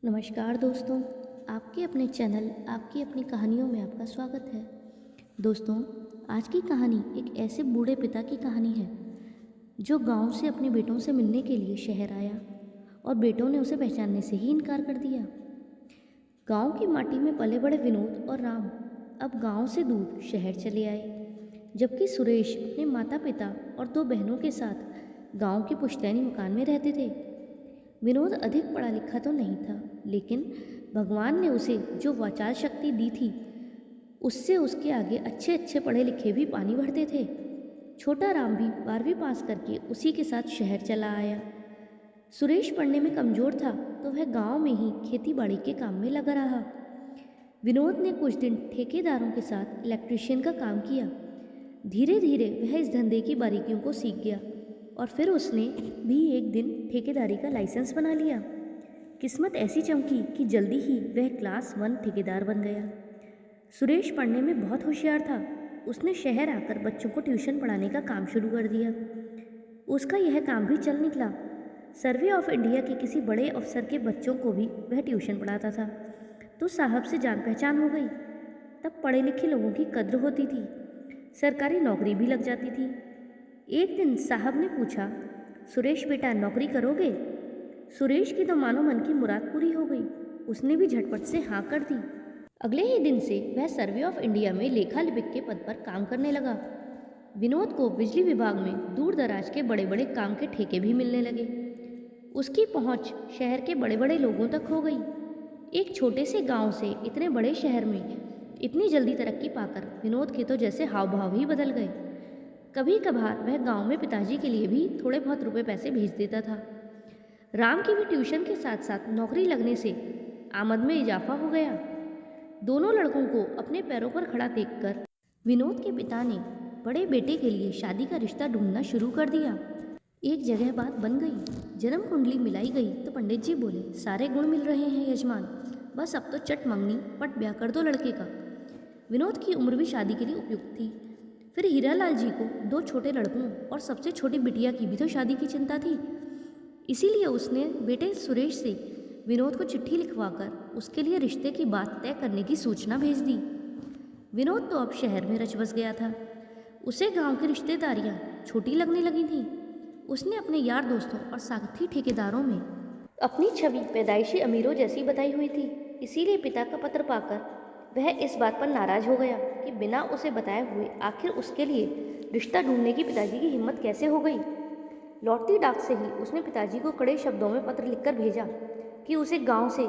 नमस्कार दोस्तों, आपके अपने चैनल आपकी अपनी कहानियों में आपका स्वागत है। दोस्तों, आज की कहानी एक ऐसे बूढ़े पिता की कहानी है जो गांव से अपने बेटों से मिलने के लिए शहर आया और बेटों ने उसे पहचानने से ही इनकार कर दिया। गांव की माटी में पले बड़े विनोद और राम अब गांव से दूर शहर चले आए, जबकि सुरेश अपने माता पिता और दो बहनों के साथ गांव के पुश्तैनी मकान में रहते थे। विनोद अधिक पढ़ा लिखा तो नहीं था, लेकिन भगवान ने उसे जो वाचाल शक्ति दी थी उससे उसके आगे अच्छे अच्छे पढ़े लिखे भी पानी भरते थे। छोटा राम भी 12वीं पास करके उसी के साथ शहर चला आया। सुरेश पढ़ने में कमज़ोर था तो वह गांव में ही खेती बाड़ी के काम में लगा रहा। विनोद ने कुछ दिन ठेकेदारों के साथ इलेक्ट्रीशियन का काम किया। धीरे धीरे वह इस धंधे की बारीकियों को सीख गया और फिर उसने भी एक दिन ठेकेदारी का लाइसेंस बना लिया। किस्मत ऐसी चमकी कि जल्दी ही वह क्लास 1 ठेकेदार बन गया। सुरेश पढ़ने में बहुत होशियार था। उसने शहर आकर बच्चों को ट्यूशन पढ़ाने का काम शुरू कर दिया। उसका यह काम भी चल निकला। सर्वे ऑफ इंडिया के किसी बड़े अफसर के बच्चों को भी वह ट्यूशन पढ़ाता था, तो साहब से जान पहचान हो गई। तब पढ़े लिखे लोगों की कद्र होती थी, सरकारी नौकरी भी लग जाती थी। एक दिन साहब ने पूछा, सुरेश बेटा नौकरी करोगे? सुरेश की तो मानो मन की मुराद पूरी हो गई। उसने भी झटपट से हाँ कर दी। अगले ही दिन से वह सर्वे ऑफ इंडिया में लेखा लिपिक के पद पर काम करने लगा। विनोद को बिजली विभाग में दूर दराज के बड़े बड़े काम के ठेके भी मिलने लगे। उसकी पहुंच शहर के बड़े बड़े लोगों तक हो गई। एक छोटे से गांव से इतने बड़े शहर में इतनी जल्दी तरक्की पाकर विनोद के तो जैसे हाव भाव ही बदल गए। कभी कभार वह गांव में पिताजी के लिए भी थोड़े बहुत रुपए पैसे भेज देता था। राम की भी ट्यूशन के साथ साथ नौकरी लगने से आमद में इजाफा हो गया। दोनों लड़कों को अपने पैरों पर खड़ा देखकर विनोद के पिता ने बड़े बेटे के लिए शादी का रिश्ता ढूंढना शुरू कर दिया। एक जगह बात बन गई। जन्म कुंडली मिलाई गई तो पंडित जी बोले, सारे गुण मिल रहे हैं यजमान, बस अब तो चट मंगनी पट ब्याह कर दो लड़के का। विनोद की उम्र भी शादी के लिए उपयुक्त थी। फिर हीरालाल जी को 2 छोटे लड़कों और सबसे छोटी बिटिया की भी तो शादी की चिंता थी। इसीलिए उसने बेटे सुरेश से विनोद को चिट्ठी लिखवाकर उसके लिए रिश्ते की बात तय करने की सूचना भेज दी। विनोद तो अब शहर में रच बस गया था। उसे गांव की रिश्तेदारियां छोटी लगने लगी थीं। उसने अपने यार दोस्तों और साथी ठेकेदारों में अपनी छवि पैदाइशी अमीरों जैसी बताई हुई थी। इसीलिए पिता का पत्र पाकर वह इस बात पर नाराज हो गया कि बिना उसे बताए हुए आखिर उसके लिए रिश्ता ढूंढने की पिताजी की हिम्मत कैसे हो गई। लौटती डाक से ही उसने पिताजी को कड़े शब्दों में पत्र लिखकर भेजा कि उसे गांव से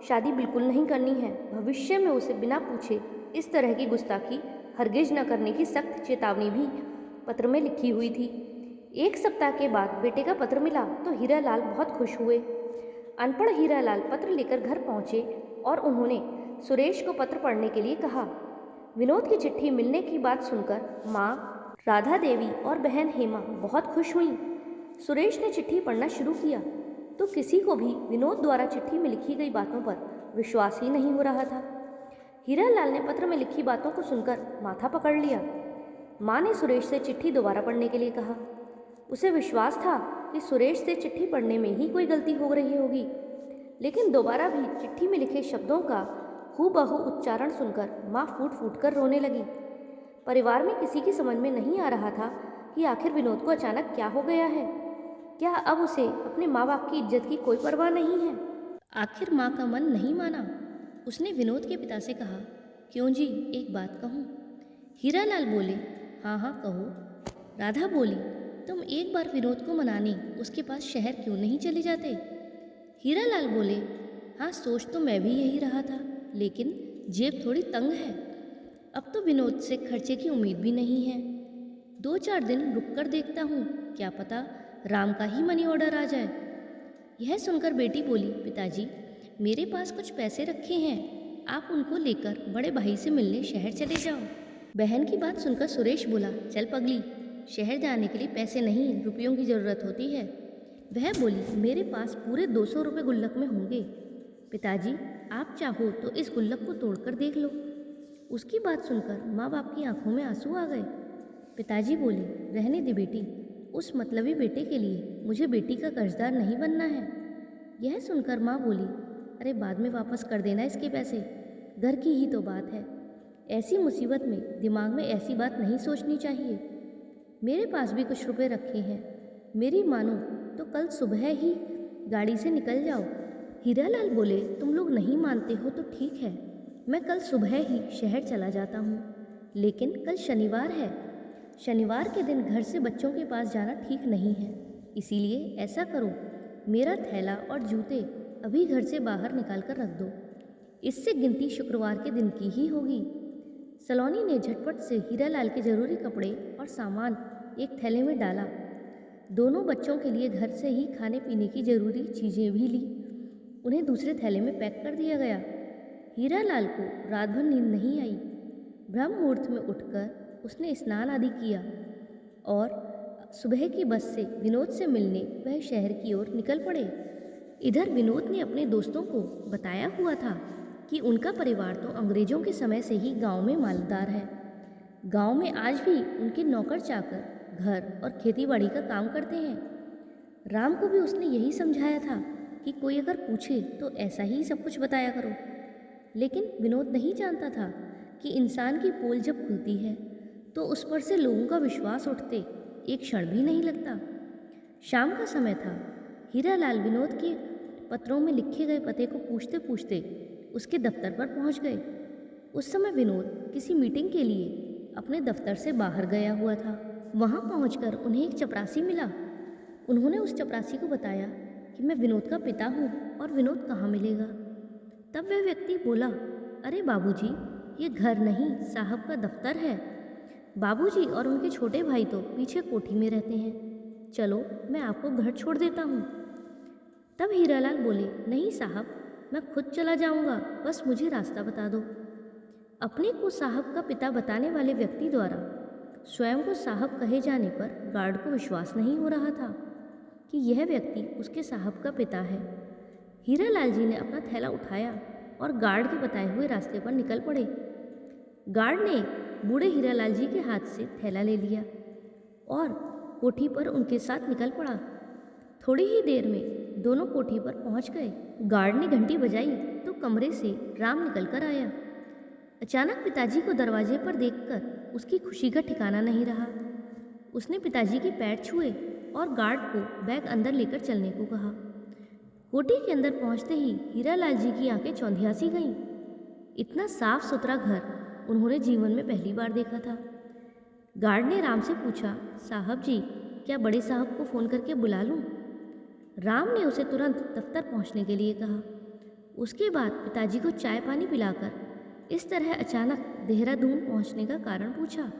शादी बिल्कुल नहीं करनी है। भविष्य में उसे बिना पूछे इस तरह की गुस्ताखी हरगिज न करने की सख्त चेतावनी भी पत्र में लिखी हुई थी। 1 सप्ताह के बाद बेटे का पत्र मिला तो हीरालाल बहुत खुश हुए। अनपढ़ हीरालाल पत्र लेकर घर पहुंचे और उन्होंने सुरेश को पत्र पढ़ने के लिए कहा। विनोद की चिट्ठी मिलने की बात सुनकर माँ राधा देवी और बहन हेमा बहुत खुश हुईं। सुरेश ने चिट्ठी पढ़ना शुरू किया तो किसी को भी विनोद द्वारा चिट्ठी में लिखी गई बातों पर विश्वास ही नहीं हो रहा था। हीरालाल ने पत्र में लिखी बातों को सुनकर माथा पकड़ लिया। माँ ने सुरेश से चिट्ठी दोबारा पढ़ने के लिए कहा। उसे विश्वास था कि सुरेश से चिट्ठी पढ़ने में ही कोई गलती हो रही होगी, लेकिन दोबारा भी चिट्ठी में लिखे शब्दों का हूबहू उच्चारण सुनकर माँ फूट फूट कर रोने लगी। परिवार में किसी की समझ में नहीं आ रहा था कि आखिर विनोद को अचानक क्या हो गया है। क्या अब उसे अपने माँ बाप की इज्जत की कोई परवाह नहीं है? आखिर माँ का मन नहीं माना। उसने विनोद के पिता से कहा, क्यों जी, एक बात कहूँ? हीरालाल बोले, हाँ हाँ कहो। राधा बोली, तुम एक बार विनोद को मनाने उसके पास शहर क्यों नहीं चले जाते? हीरालाल बोले, हाँ सोच तो मैं भी यही रहा था, लेकिन जेब थोड़ी तंग है। अब तो विनोद से खर्चे की उम्मीद भी नहीं है। 2-4 दिन रुक कर देखता हूँ, क्या पता राम का ही मनी ऑर्डर आ जाए। यह सुनकर बेटी बोली, पिताजी मेरे पास कुछ पैसे रखे हैं, आप उनको लेकर बड़े भाई से मिलने शहर चले जाओ। बहन की बात सुनकर सुरेश बोला, चल पगली, शहर जाने के लिए पैसे नहीं रुपयों की ज़रूरत होती है। वह बोली, मेरे पास पूरे 200 रुपये गुल्लक में होंगे। पिताजी आप चाहो तो इस गुल्लक को तोड़कर देख लो। उसकी बात सुनकर माँ बाप की आंखों में आंसू आ गए। पिताजी बोले, रहने दे बेटी, उस मतलबी बेटे के लिए मुझे बेटी का कर्जदार नहीं बनना है। यह सुनकर माँ बोली, अरे बाद में वापस कर देना इसके पैसे, घर की ही तो बात है। ऐसी मुसीबत में दिमाग में ऐसी बात नहीं सोचनी चाहिए। मेरे पास भी कुछ रुपए रखे हैं, मेरी मानो तो कल सुबह ही गाड़ी से निकल जाओ। हीरालाल बोले, तुम लोग नहीं मानते हो तो ठीक है, मैं कल सुबह ही शहर चला जाता हूँ, लेकिन कल शनिवार है। शनिवार के दिन घर से बच्चों के पास जाना ठीक नहीं है, इसीलिए ऐसा करो, मेरा थैला और जूते अभी घर से बाहर निकाल कर रख दो, इससे गिनती शुक्रवार के दिन की ही होगी। सलोनी ने झटपट से हीरालाल के जरूरी कपड़े और सामान एक थैले में डाला। दोनों बच्चों के लिए घर से ही खाने पीने की जरूरी चीज़ें भी ली, उन्हें दूसरे थैले में पैक कर दिया गया। हीरालाल को रात भर नींद नहीं आई। ब्रह्म मुहूर्त में उठकर उसने स्नान आदि किया और सुबह की बस से विनोद से मिलने वह शहर की ओर निकल पड़े। इधर विनोद ने अपने दोस्तों को बताया हुआ था कि उनका परिवार तो अंग्रेजों के समय से ही गांव में मालदार है। गांव में आज भी उनके नौकर चाकर घर और खेतीबाड़ी का काम करते हैं। राम को भी उसने यही समझाया था कि कोई अगर पूछे तो ऐसा ही सब कुछ बताया करो, लेकिन विनोद नहीं जानता था कि इंसान की पोल जब खुलती है तो उस पर से लोगों का विश्वास उठते एक क्षण भी नहीं लगता। शाम का समय था। हीरालाल विनोद के पत्रों में लिखे गए पते को पूछते पूछते उसके दफ्तर पर पहुंच गए। उस समय विनोद किसी मीटिंग के लिए अपने दफ्तर से बाहर गया हुआ था। वहां पहुंचकर उन्हें एक चपरासी मिला। उन्होंने उस चपरासी को बताया कि मैं विनोद का पिता हूँ और विनोद कहाँ मिलेगा। तब वह व्यक्ति बोला, अरे बाबूजी, ये घर नहीं साहब का दफ्तर है। बाबूजी और उनके छोटे भाई तो पीछे कोठी में रहते हैं, चलो मैं आपको घर छोड़ देता हूँ। तब हीरालाल बोले, नहीं साहब, मैं खुद चला जाऊँगा, बस मुझे रास्ता बता दो। अपने को साहब का पिता बताने वाले व्यक्ति द्वारा स्वयं को साहब कहे जाने पर गार्ड को विश्वास नहीं हो रहा था कि यह व्यक्ति उसके साहब का पिता है। हीरालाल जी ने अपना थैला उठाया और गार्ड के बताए हुए रास्ते पर निकल पड़े। गार्ड ने बूढ़े हीरालाल जी के हाथ से थैला ले लिया और कोठी पर उनके साथ निकल पड़ा। थोड़ी ही देर में दोनों कोठी पर पहुंच गए। गार्ड ने घंटी बजाई तो कमरे से राम निकल कर आया। अचानक पिताजी को दरवाजे पर देखकर उसकी खुशी का ठिकाना नहीं रहा। उसने पिताजी के पैर छुए और गार्ड को बैग अंदर लेकर चलने को कहा। कोठी के अंदर पहुंचते ही हीरालाल जी की आंखें चौंधिया सी गईं। इतना साफ सुथरा घर उन्होंने जीवन में पहली बार देखा था। गार्ड ने राम से पूछा, साहब जी, क्या बड़े साहब को फ़ोन करके बुला लूं? राम ने उसे तुरंत दफ्तर पहुंचने के लिए कहा। उसके बाद पिताजी को चाय पानी पिलाकर इस तरह अचानक देहरादून पहुंचने का कारण पूछा।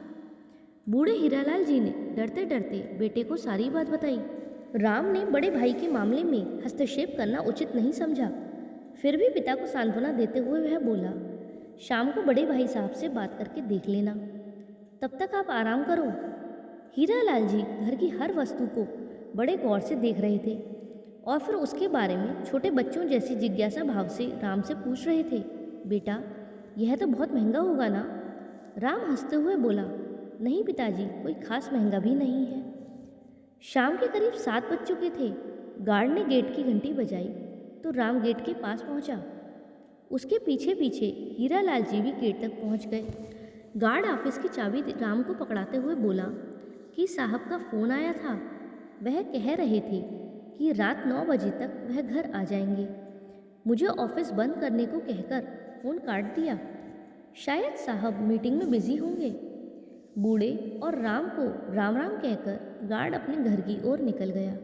बूढ़े हीरालाल जी ने डरते डरते बेटे को सारी बात बताई। राम ने बड़े भाई के मामले में हस्तक्षेप करना उचित नहीं समझा, फिर भी पिता को सांत्वना देते हुए वह बोला, शाम को बड़े भाई साहब से बात करके देख लेना, तब तक आप आराम करो। हीरालाल जी घर की हर वस्तु को बड़े गौर से देख रहे थे और फिर उसके बारे में छोटे बच्चों जैसी जिज्ञासा भाव से राम से पूछ रहे थे, बेटा, यह तो बहुत महंगा होगा ना? राम हंसते हुए बोला, नहीं पिताजी, कोई खास महंगा भी नहीं है। शाम के करीब 7 बज चुके थे। गार्ड ने गेट की घंटी बजाई तो राम गेट के पास पहुंचा। उसके पीछे पीछे हीरालाल जी भी गेट तक पहुंच गए। गार्ड ऑफिस की चाबी राम को पकड़ाते हुए बोला कि साहब का फ़ोन आया था, वह कह रहे थे कि रात 9 बजे तक वह घर आ जाएंगे। मुझे ऑफिस बंद करने को कहकर फ़ोन काट दिया, शायद साहब मीटिंग में बिजी होंगे। बूढ़े और राम को राम राम कहकर गार्ड अपने घर की ओर निकल गया।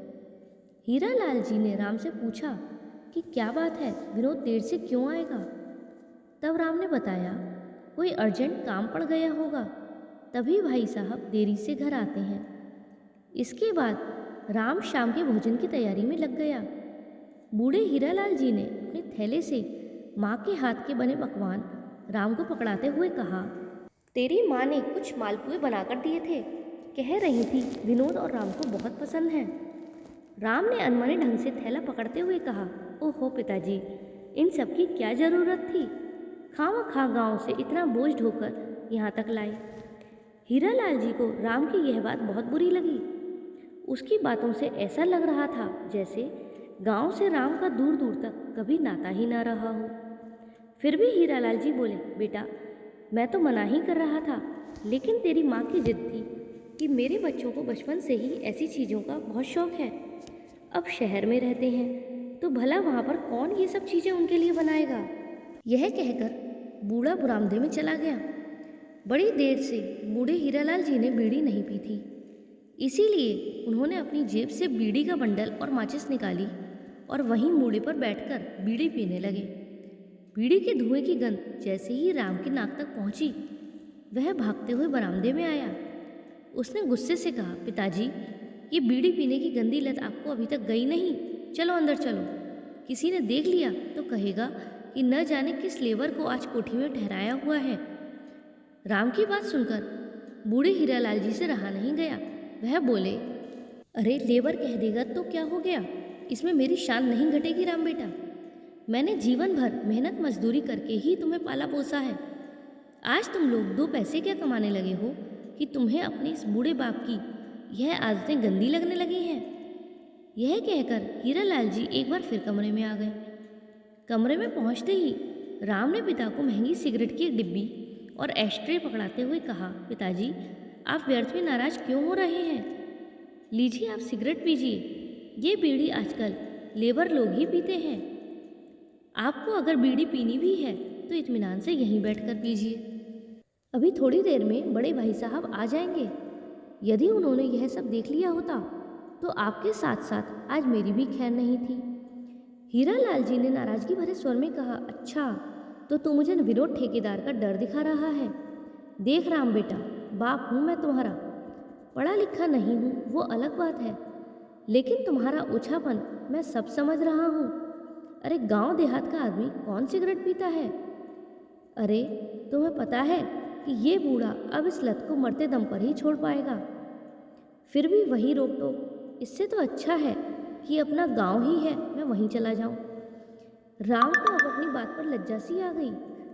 हीरालाल जी ने राम से पूछा कि क्या बात है, विनोद देर से क्यों आएगा? तब राम ने बताया, कोई अर्जेंट काम पड़ गया होगा, तभी भाई साहब देरी से घर आते हैं। इसके बाद राम शाम के भोजन की तैयारी में लग गया। बूढ़े हीरालाल जी ने अपने थैले से माँ के हाथ के बने पकवान राम को पकड़ाते हुए कहा, तेरी माँ ने कुछ मालपुए बनाकर दिए थे, कह रही थी विनोद और राम को बहुत पसंद हैं। राम ने अनमने ढंग से थैला पकड़ते हुए कहा, ओहो पिताजी, इन सब की क्या ज़रूरत थी? खामखा गांव से इतना बोझ ढोकर यहाँ तक लाए। हीरालाल जी को राम की यह बात बहुत बुरी लगी। उसकी बातों से ऐसा लग रहा था जैसे गांव से राम का दूर दूर तक कभी नाता ही ना रहा हो। फिर भी हीरालाल जी बोले, बेटा मैं तो मना ही कर रहा था, लेकिन तेरी माँ की जिद थी कि मेरे बच्चों को बचपन से ही ऐसी चीज़ों का बहुत शौक है। अब शहर में रहते हैं तो भला वहाँ पर कौन ये सब चीज़ें उनके लिए बनाएगा। यह कहकर बूढ़ा बरामदे में चला गया। बड़ी देर से बूढ़े हीरालाल जी ने बीड़ी नहीं पी थी, इसीलिए उन्होंने अपनी जेब से बीड़ी का बंडल और माचिस निकाली और वहीं मूड़े पर बैठकर बीड़ी पीने लगे। बीड़ी के धुएं की गंध जैसे ही राम की नाक तक पहुंची, वह भागते हुए बरामदे में आया। उसने गुस्से से कहा, पिताजी ये बीड़ी पीने की गंदी लत आपको अभी तक गई नहीं, चलो अंदर चलो। किसी ने देख लिया तो कहेगा कि न जाने किस लेबर को आज कोठी में ठहराया हुआ है। राम की बात सुनकर बूढ़े हीरालाल जी से रहा नहीं गया। वह बोले, अरे लेबर कह देगा तो क्या हो गया, इसमें मेरी शान नहीं घटेगी राम बेटा। मैंने जीवन भर मेहनत मजदूरी करके ही तुम्हें पाला पोसा है। आज तुम लोग 2 पैसे क्या कमाने लगे हो कि तुम्हें अपने इस बूढ़े बाप की यह आदतें गंदी लगने लगी हैं। यह कहकर हीरालाल जी एक बार फिर कमरे में आ गए। कमरे में पहुंचते ही राम ने पिता को महंगी सिगरेट की एक डिब्बी और एस्ट्रे पकड़ाते हुए कहा, पिताजी आप व्यर्थ में नाराज क्यों हो रहे हैं? लीजिए आप सिगरेट पीजिए। ये बीड़ी आजकल लेबर लोग ही पीते हैं। आपको अगर बीड़ी पीनी भी है तो इत्मीनान से यहीं बैठकर पीजिए। अभी थोड़ी देर में बड़े भाई साहब आ जाएंगे। यदि उन्होंने यह सब देख लिया होता तो आपके साथ साथ आज मेरी भी खैर नहीं थी। हीरालाल जी ने नाराजगी भरे स्वर में कहा, अच्छा तो तू मुझे विनोद ठेकेदार का डर दिखा रहा है। देख राम बेटा, बाप हूँ मैं तुम्हारा, पढ़ा लिखा नहीं हूँ वो अलग बात है, लेकिन तुम्हारा ओछापन मैं सब समझ रहा हूँ। अरे गांव देहात का आदमी कौन सिगरेट पीता है? अरे तुम्हें पता है कि ये बूढ़ा अब इस लत को मरते दम पर ही छोड़ पाएगा। फिर भी वही रोक टोक, इससे तो अच्छा है कि अपना गांव ही है, मैं वहीं चला जाऊं। राम को अब अपनी बात पर लज्जा सी आ गई।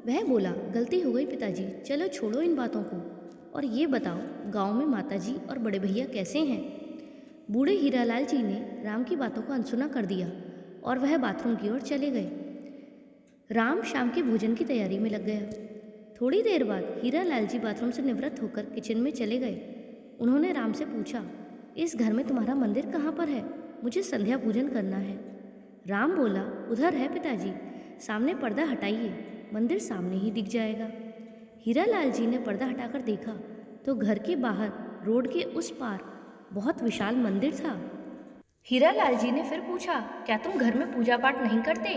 वह बोला, गलती हो गई पिताजी, चलो छोड़ो इन बातों को और ये बताओ गांव में माताजी और बड़े भैया कैसे हैं? बूढ़े हीरालाल जी ने राम की बातों को अनसुना कर दिया और वह बाथरूम की ओर चले गए। राम शाम के भोजन की तैयारी में लग गया। थोड़ी देर बाद हीरालाल जी बाथरूम से निवृत्त होकर किचन में चले गए। उन्होंने राम से पूछा, इस घर में तुम्हारा मंदिर कहाँ पर है? मुझे संध्या पूजन करना है। राम बोला, उधर है पिताजी, सामने पर्दा हटाइए, मंदिर सामने ही दिख जाएगा। हीरालाल जी ने पर्दा हटाकर देखा तो घर के बाहर रोड के उस पार बहुत विशाल मंदिर था। हीरालाल जी ने फिर पूछा, क्या तुम घर में पूजा पाठ नहीं करते?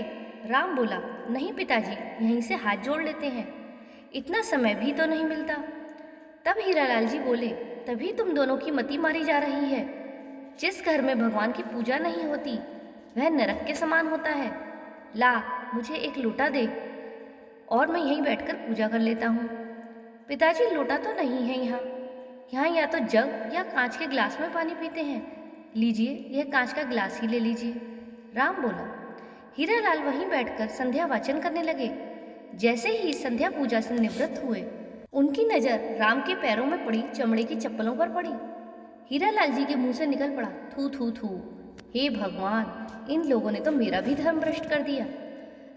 राम बोला, नहीं पिताजी, यहीं से हाथ जोड़ लेते हैं, इतना समय भी तो नहीं मिलता। तब हीरालाल जी बोले, तभी तुम दोनों की मति मारी जा रही है। जिस घर में भगवान की पूजा नहीं होती वह नरक के समान होता है। ला मुझे एक लोटा दे और मैं यहीं बैठकर पूजा कर लेता हूँ। पिताजी लोटा तो नहीं है यहाँ या तो जग या कांच के गिलास में पानी पीते हैं। लीजिए यह कांच का गिलास ही ले लीजिए। राम बोला। हीरालाल वहीं बैठकर संध्या वाचन करने लगे। जैसे ही संध्या पूजा से निवृत्त हुए, उनकी नज़र राम के पैरों में पड़ी चमड़े की चप्पलों पर पड़ी। हीरालाल जी के मुंह से निकल पड़ा, थू थू थू। हे भगवान, इन लोगों ने तो मेरा भी धर्म भ्रष्ट कर दिया।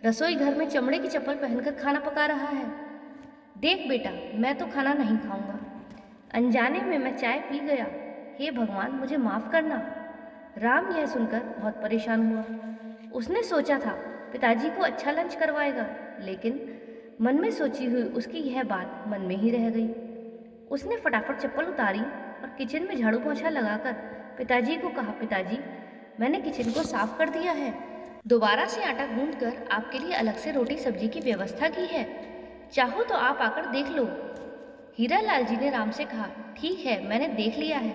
रसोई घर में चमड़े की चप्पल पहनकर खाना पका रहा है। देख बेटा, मैं तो खाना नहीं खाऊंगा, अनजाने में मैं चाय पी गया। हे भगवान, मुझे माफ़ करना। राम यह सुनकर बहुत परेशान हुआ। उसने सोचा था पिताजी को अच्छा लंच करवाएगा, लेकिन मन में सोची हुई उसकी यह बात मन में ही रह गई। उसने फटाफट चप्पल उतारी और किचन में झाड़ू पोंछा लगाकर पिताजी को कहा, पिताजी मैंने किचन को साफ कर दिया है, दोबारा से आटा गूंथकर आपके लिए अलग से रोटी सब्जी की व्यवस्था की है, चाहो तो आप आकर देख लो। हीरालाल जी ने राम से कहा, ठीक है, मैंने देख लिया है।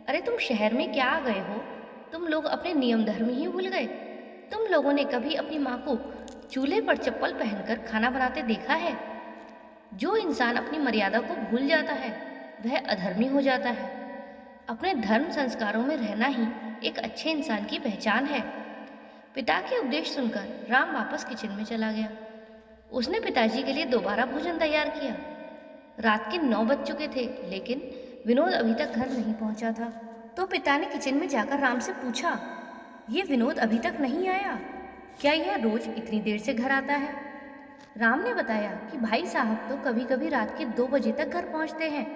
अरे तुम शहर में क्या आ गए हो? तुम लोग अपने नियम धर्म ही भूल गए। तुम लोगों ने कभी अपनी माँ को चूल्हे पर चप्पल पहनकर खाना बनाते देखा है? जो इंसान अपनी मर्यादा को भूल जाता है वह अधर्मी हो जाता है। अपने धर्म संस्कारों में रहना ही एक अच्छे इंसान की पहचान है। पिता के उपदेश सुनकर राम वापस किचन में चला गया। उसने पिताजी के लिए दोबारा भोजन तैयार किया। रात के 9 बज चुके थे, लेकिन विनोद अभी तक घर नहीं पहुंचा था। तो पिता ने किचन में जाकर राम से पूछा, ये विनोद अभी तक नहीं आया। क्या यह रोज इतनी देर से घर आता है? राम ने बताया कि भाई साहब तो कभी कभी रात के 2 बजे तक घर पहुंचते हैं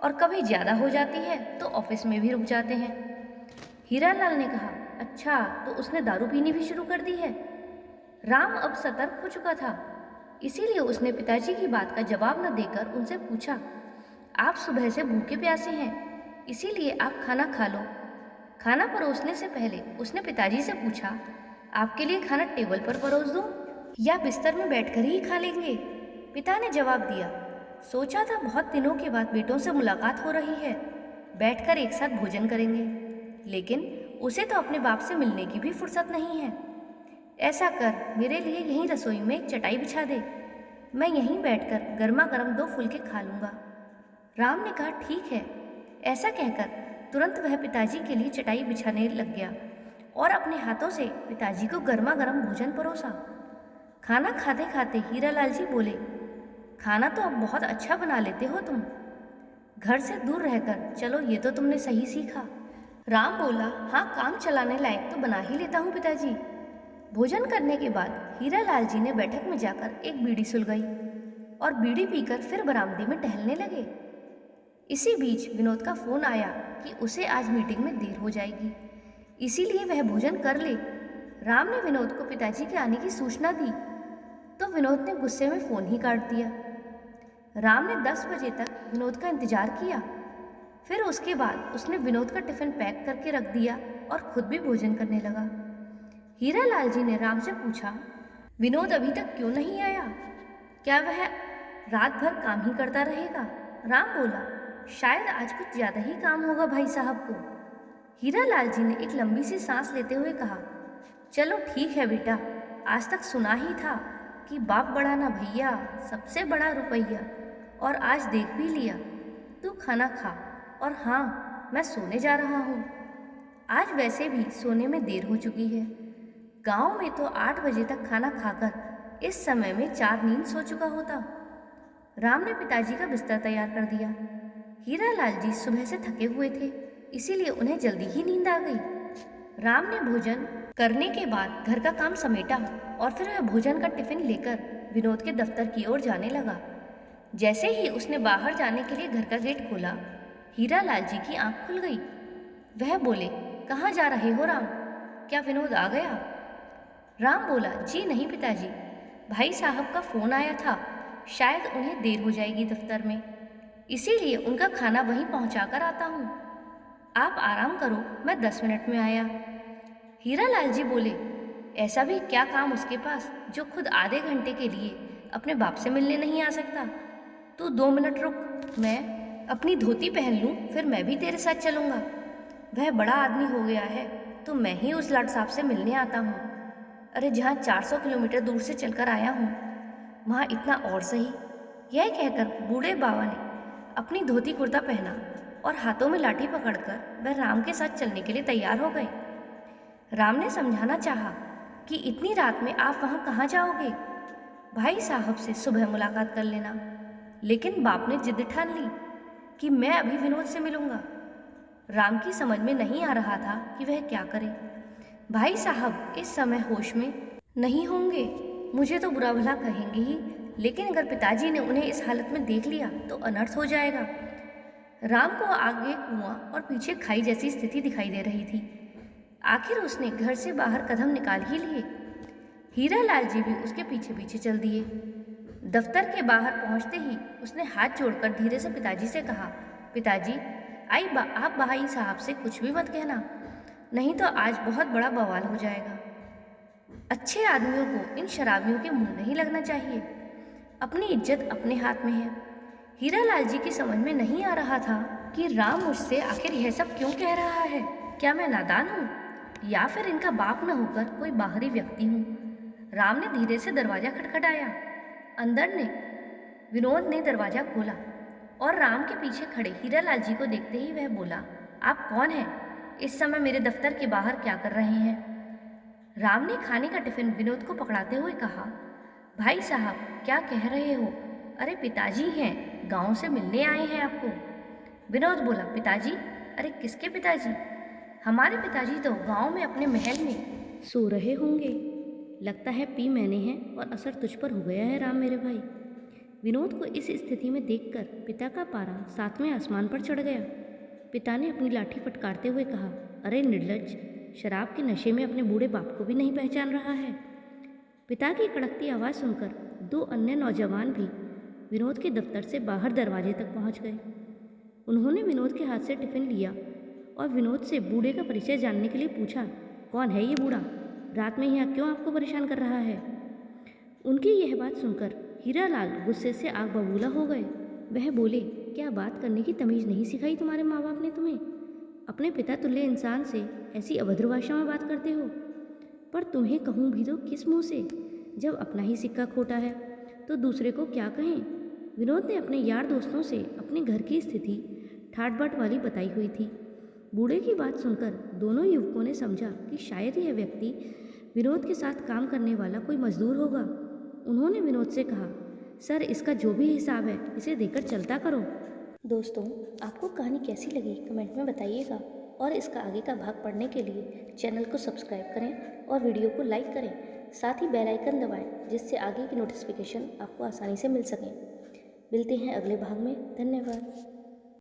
और कभी ज्यादा हो जाती है तो ऑफिस में भी रुक जाते हैं। हीरालाल ने कहा, अच्छा तो उसने दारू पीनी भी शुरू कर दी है। राम अब सतर्क हो चुका था, इसीलिए उसने पिताजी की बात का जवाब न देकर उनसे पूछा, आप सुबह से भूखे प्यासे हैं, इसीलिए आप खाना खा लो। खाना परोसने से पहले उसने पिताजी से पूछा, आपके लिए खाना टेबल पर परोस दूं या बिस्तर में बैठकर ही खा लेंगे? पिता ने जवाब दिया, सोचा था बहुत दिनों के बाद बेटों से मुलाकात हो रही है, बैठकर एक साथ भोजन करेंगे, लेकिन उसे तो अपने बाप से मिलने की भी फुर्सत नहीं है। ऐसा कर, मेरे लिए यहीं रसोई में एक चटाई बिछा दे, मैं यहीं बैठकर गर्मा गर्म 2 फुलके खा लूँगा। राम ने कहा, ठीक है। ऐसा कहकर तुरंत वह पिताजी के लिए चटाई बिछाने लग गया और अपने हाथों से पिताजी को गर्मा गर्म भोजन परोसा। खाना खाते खाते हीरालाल जी बोले, खाना तो अब बहुत अच्छा बना लेते हो तुम, घर से दूर रहकर, चलो ये तो तुमने सही सीखा। राम बोला, हाँ काम चलाने लायक तो बना ही लेता हूँ पिताजी। भोजन करने के बाद हीरालाल जी ने बैठक में जाकर एक बीड़ी सुलगाई और बीड़ी पीकर फिर बरामदे में टहलने लगे। इसी बीच विनोद का फोन आया कि उसे आज मीटिंग में देर हो जाएगी, इसीलिए वह भोजन कर ले। राम ने विनोद को पिताजी के आने की सूचना दी तो विनोद ने गुस्से में फोन ही काट दिया। राम ने 10 बजे तक विनोद का इंतजार किया, फिर उसके बाद उसने विनोद का टिफिन पैक करके रख दिया और खुद भी भोजन करने लगा। हीरालाल जी ने राम से पूछा, विनोद अभी तक क्यों नहीं आया? क्या वह रात भर काम ही करता रहेगा? राम बोला, शायद आज कुछ ज्यादा ही काम होगा भाई साहब को। हीरालाल जी ने एक लंबी सी सांस लेते हुए कहा, चलो ठीक है बेटा, आज तक सुना ही था कि बाप बड़ा ना भैया, सबसे बड़ा रुपया, और आज देख भी लिया। तू खाना खा, और हाँ मैं सोने जा रहा हूँ, आज वैसे भी सोने में देर हो चुकी है। गांव में तो 8 बजे तक खाना खाकर इस समय में 4 नींद सो चुका होता। राम ने पिताजी का बिस्तर तैयार कर दिया। हीरालाल जी सुबह से थके हुए थे, इसीलिए उन्हें जल्दी ही नींद आ गई। राम ने भोजन करने के बाद घर का काम समेटा और फिर वह भोजन का टिफिन लेकर विनोद के दफ्तर की ओर जाने लगा। जैसे ही उसने बाहर जाने के लिए घर का गेट खोला, हीरालाल जी की आंख खुल गई। वह बोले, कहाँ जा रहे हो राम? क्या विनोद आ गया? राम बोला, जी नहीं पिताजी, भाई साहब का फोन आया था, शायद उन्हें देर हो जाएगी दफ्तर में, इसीलिए उनका खाना वहीं पहुंचा कर आता हूँ। आप आराम करो, मैं 10 मिनट में आया। हीरालाल जी बोले, ऐसा भी क्या काम उसके पास जो खुद आधे घंटे के लिए अपने बाप से मिलने नहीं आ सकता? तू 2 मिनट रुक, मैं अपनी धोती पहन लूँ, फिर मैं भी तेरे साथ चलूँगा। वह बड़ा आदमी हो गया है तो मैं ही उस लाट साहब से मिलने आता हूँ। अरे जहाँ 400 किलोमीटर दूर से चलकर आया हूँ, वहाँ इतना और सही। यह कहकर बूढ़े बाबा ने अपनी धोती कुर्ता पहना और हाथों में लाठी पकड़कर वह राम के साथ चलने के लिए तैयार हो गए। राम ने समझाना चाहा कि इतनी रात में आप वहाँ कहाँ जाओगे, भाई साहब से सुबह मुलाकात कर लेना, लेकिन बाप ने जिद ठान ली कि मैं अभी विनोद से मिलूंगा। राम की समझ में नहीं आ रहा था कि वह क्या करे। भाई साहब इस समय होश में नहीं होंगे, मुझे तो बुरा भला कहेंगे ही, लेकिन अगर पिताजी ने उन्हें इस हालत में देख लिया तो अनर्थ हो जाएगा। राम को आगे कुआं और पीछे खाई जैसी स्थिति दिखाई दे रही थी। आखिर उसने घर से बाहर कदम निकाल ही लिए। हीरालाल जी भी उसके पीछे पीछे चल दिए। दफ्तर के बाहर पहुंचते ही उसने हाथ जोड़कर धीरे से पिताजी से कहा, पिताजी आप भाई साहब से कुछ भी मत कहना, नहीं तो आज बहुत बड़ा बवाल हो जाएगा। अच्छे आदमियों को इन शराबियों के मुंह नहीं लगना चाहिए, अपनी इज्जत अपने हाथ में है। हीरालाल जी की समझ में नहीं आ रहा था कि राम मुझसे आखिर यह सब क्यों कह रहा है। क्या मैं नादान हूँ या फिर इनका बाप न होकर कोई बाहरी व्यक्ति हूँ? राम ने धीरे से दरवाजा खटखटाया। अंदर ने विनोद ने दरवाजा खोला और राम के पीछे खड़े हीरालाल जी को देखते ही वह बोला, आप कौन हैं? इस समय मेरे दफ्तर के बाहर क्या कर रहे हैं? राम ने खाने का टिफिन विनोद को पकड़ाते हुए कहा, भाई साहब क्या कह रहे हो? अरे पिताजी हैं, गांव से मिलने आए हैं आपको। विनोद बोला, पिताजी? अरे किसके पिताजी? हमारे पिताजी तो गांव में अपने महल में सो रहे होंगे। लगता है पी मैंने है और असर तुझ पर हो गया है राम मेरे भाई। विनोद को इस स्थिति में देखकर पिता का पारा 7वें आसमान पर चढ़ गया। पिता ने अपनी लाठी फटकारते हुए कहा, अरे निर्लज्ज, शराब के नशे में अपने बूढ़े बाप को भी नहीं पहचान रहा है। पिता की कड़कती आवाज़ सुनकर 2 अन्य नौजवान भी विनोद के दफ्तर से बाहर दरवाजे तक पहुंच गए। उन्होंने विनोद के हाथ से टिफिन लिया और विनोद से बूढ़े का परिचय जानने के लिए पूछा, कौन है ये बूढ़ा? रात में यहाँ क्यों आपको परेशान कर रहा है? उनकी यह बात सुनकर हीरालाल गुस्से से आग बबूला हो गए। वह बोले, क्या बात करने की तमीज़ नहीं सिखाई तुम्हारे माँ बाप ने तुम्हें? अपने पिता तुल्य इंसान से ऐसी अभद्र भाषा में बात करते हो? पर तुम्हें कहूँ भी तो किस मुँह से? जब अपना ही सिक्का खोटा है तो दूसरे को क्या कहें? विनोद ने अपने यार दोस्तों से अपने घर की स्थिति ठाट बाट वाली बताई हुई थी। बूढ़े की बात सुनकर दोनों युवकों ने समझा कि शायद यह व्यक्ति विनोद के साथ काम करने वाला कोई मजदूर होगा। उन्होंने विनोद से कहा, सर इसका जो भी हिसाब है इसे देकर चलता करो। दोस्तों, आपको कहानी कैसी लगी कमेंट में बताइएगा और इसका आगे का भाग पढ़ने के लिए चैनल को सब्सक्राइब करें और वीडियो को लाइक करें। साथ ही बेल आइकन दबाएं जिससे आगे की नोटिफिकेशन आपको आसानी से मिल सकें। मिलते हैं अगले भाग में। धन्यवाद।